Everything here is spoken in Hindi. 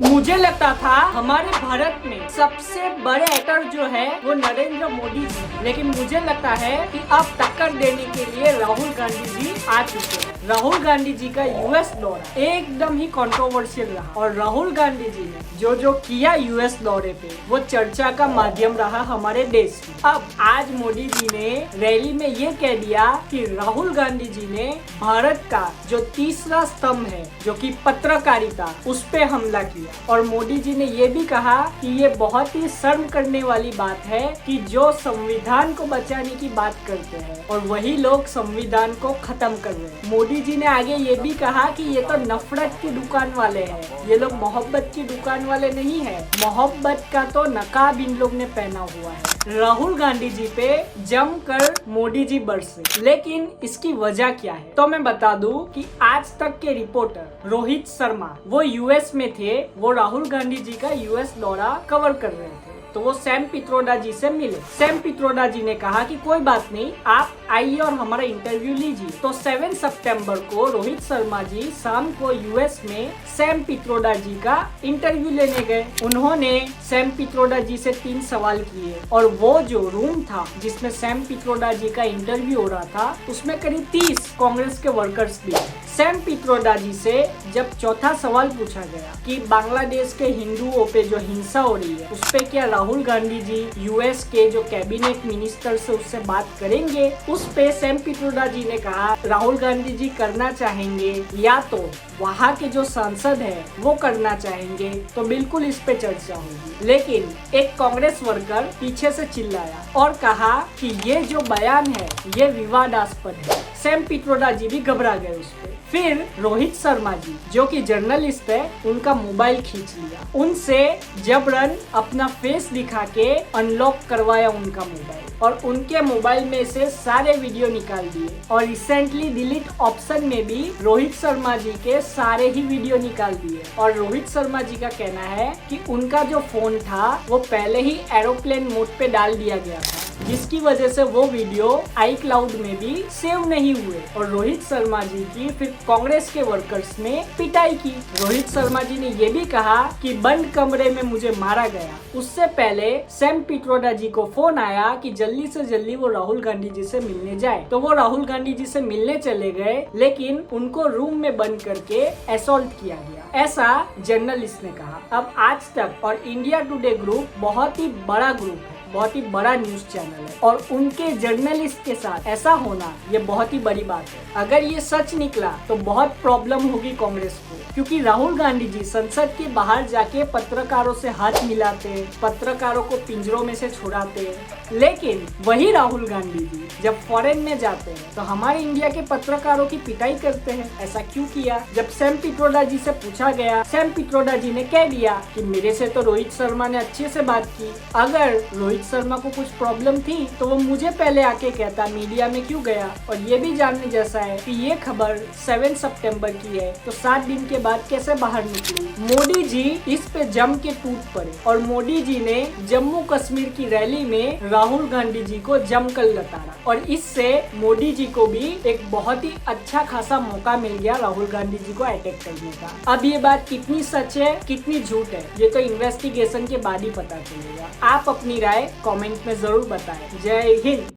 मुझे लगता था हमारे भारत में सबसे बड़े एक्टर जो है वो नरेंद्र मोदी जी, लेकिन मुझे लगता है कि अब टक्कर देने के लिए राहुल गांधी जी आ चुके हैं। राहुल गांधी जी का यूएस दौरा एकदम ही कंट्रोवर्शियल रहा और राहुल गांधी जी ने जो किया यूएस दौरे पे वो चर्चा का माध्यम रहा हमारे देश में। अब आज मोदी जी ने रैली में ये कह दिया कि राहुल गांधी जी ने भारत का जो तीसरा स्तंभ है जो कि पत्रकारिता, उस पे हमला किया और मोदी जी ने ये भी कहा कि ये बहुत ही शर्म करने वाली बात है कि जो संविधान को बचाने की बात करते हैं और वही लोग संविधान को खत्म कर रहे हैं। मोदी जी ने आगे ये भी कहा कि ये तो नफरत की दुकान वाले हैं, ये लोग मोहब्बत की दुकान वाले नहीं है, मोहब्बत का तो नकाब इन लोग ने पहना हुआ है। राहुल गांधी जी पे जमकर मोदी जी बरसे, लेकिन इसकी वजह क्या है तो मैं बता दूं कि आज तक के रिपोर्टर रोहित शर्मा वो यूएस में थे, वो राहुल गांधी जी का यूएस दौरा कवर कर रहे थे। तो वो सैम पित्रोदा जी से मिले। सैम पित्रोदा जी ने कहा कि कोई बात नहीं, आप आइए और हमारा इंटरव्यू लीजिए। तो 7 सितंबर को रोहित शर्मा जी शाम को यूएस में सैम पित्रोदा जी का इंटरव्यू लेने गए। उन्होंने सैम पित्रोदा जी से 3 सवाल किए और वो जो रूम था जिसमें सैम पित्रोदा जी का इंटरव्यू हो रहा था उसमें करीब 30 कांग्रेस के वर्कर्स भी। सैम पित्रोदा जी से जब चौथा सवाल पूछा गया कि बांग्लादेश के हिंदुओं पे जो हिंसा हो रही है उस पे क्या राहुल गांधी जी यूएस के जो कैबिनेट मिनिस्टर से उससे बात करेंगे, उस पे सैम पित्रोदा जी ने कहा राहुल गांधी जी करना चाहेंगे या तो वहाँ के जो सांसद है वो करना चाहेंगे तो बिल्कुल इस पे चर्चा होगी। लेकिन एक कांग्रेस वर्कर पीछे से चिल्लाया और कहा कि ये जो बयान है ये विवादास्पद है। सैम पित्रोदा जी भी घबरा गए उस पे। फिर रोहित शर्मा जी जो कि जर्नलिस्ट है उनका मोबाइल खींच लिया, उनसे जबरन अपना फेस दिखा के अनलॉक करवाया उनका मोबाइल और उनके मोबाइल में से सारे वीडियो निकाल दिए और रिसेंटली डिलीट ऑप्शन में भी रोहित शर्मा जी के सारे ही वीडियो निकाल दिए। और रोहित शर्मा जी का कहना है कि उनका जो फोन था वो पहले ही एरोप्लेन मोड पे डाल दिया गया था, जिसकी वजह से वो वीडियो iCloud में भी सेव नहीं हुए। और रोहित शर्मा जी की फिर कांग्रेस के वर्कर्स ने पिटाई की। रोहित शर्मा जी ने ये भी कहा कि बंद कमरे में मुझे मारा गया। उससे पहले सैम पित्रोदा जी को फोन आया कि जल्दी से जल्दी वो राहुल गांधी जी से मिलने जाए, तो वो राहुल गांधी जी से मिलने चले गए, लेकिन उनको रूम में बंद करके असॉल्ट किया गया, ऐसा जर्नलिस्ट ने कहा। अब आज तक और इंडिया टुडे ग्रुप बहुत ही बड़ा ग्रुप है, बहुत ही बड़ा न्यूज चैनल है और उनके जर्नलिस्ट के साथ ऐसा होना ये बहुत ही बड़ी बात है। अगर ये सच निकला तो बहुत प्रॉब्लम होगी कांग्रेस को, क्योंकि राहुल गांधी जी संसद के बाहर जाके पत्रकारों से हाथ मिलाते, पत्रकारों को पिंजरों में से छुड़ाते, लेकिन वही राहुल गांधी जी जब फॉरेन में जाते हैं तो हमारे इंडिया के पत्रकारों की पिटाई करते हैं। ऐसा क्यों किया? जब सैम पित्रोदा जी से पूछा गया, सैम पित्रोदा जी ने कह दिया कि मेरे से तो रोहित शर्मा ने अच्छे से बात की, अगर रोहित शर्मा को कुछ प्रॉब्लम थी तो वो मुझे पहले आके कहता, मीडिया में क्यों गया। और ये भी जानने जैसा है कि ये खबर 7 सितंबर की है तो 7 दिन के बाद कैसे बाहर निकली। मोदी जी इस पे जम के टूट पड़े और मोदी जी ने जम्मू कश्मीर की रैली में राहुल गांधी जी को जमकर लताड़ा और इससे मोदी जी को भी एक बहुत ही अच्छा खासा मौका मिल गया राहुल गांधी जी को अटैक करने का। अब ये बात कितनी सच है कितनी झूठ है ये तो इन्वेस्टिगेशन के बाद ही पता चलेगा। आप अपनी राय कमेंट में जरूर बताएं। जय हिंद।